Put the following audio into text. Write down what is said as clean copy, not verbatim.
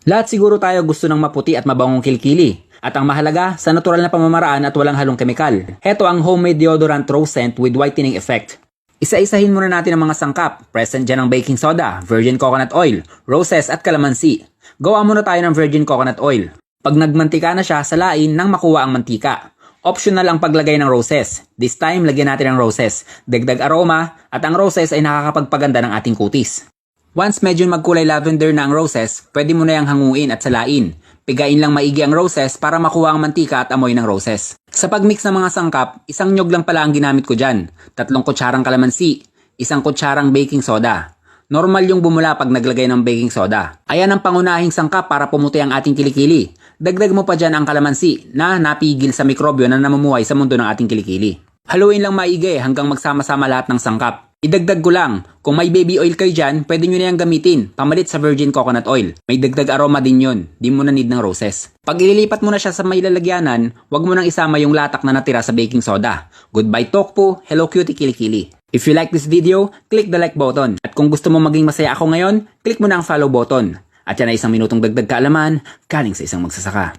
Lahat siguro tayo gusto ng maputi at mabangong kilikili. At ang mahalaga, sa natural na pamamaraan at walang halong kemikal. Heto ang homemade deodorant rose scent with whitening effect. Isa-isahin muna natin ang mga sangkap. Present dyan ang baking soda, virgin coconut oil, roses at calamansi. Gawa muna tayo ng virgin coconut oil. Pag nagmantika na siya, salain nang makuha ang mantika. Optional ang paglagay ng roses. This time, lagyan natin ng roses. Dagdag aroma at ang roses ay nakakapagpaganda ng ating kutis. Once medyo magkulay lavender na ang roses, pwede mo na yang hanguin at salain. Pigain lang maigi ang roses para makuha ang mantika at amoy ng roses. Sa pagmix ng mga sangkap, isang nyog lang pala ang ginamit ko dyan. 3 kutsarang kalamansi, 1 kutsarang baking soda. Normal yung bumula pag naglagay ng baking soda. Ayan ang pangunahing sangkap para pumuti ang ating kilikili. Dagdag mo pa dyan ang kalamansi na napigil sa mikrobyo na namumuhay sa mundo ng ating kilikili. Haluin lang maigi hanggang magsama-sama lahat ng sangkap. Idagdag ko lang, kung may baby oil kayo dyan, pwede nyo na yung gamitin, pamalit sa virgin coconut oil. May dagdag aroma din yun, di mo na need ng roses. Pag ililipat mo na siya sa may lalagyanan, wag mo nang isama yung latak na natira sa baking soda. Goodbye Tokpo, hello cutie kilikili. If you like this video, click the like button. At kung gusto mo maging masaya ako ngayon, click mo na ang follow button. At yan ay 1 minutong dagdag kaalaman, galing sa isang magsasaka.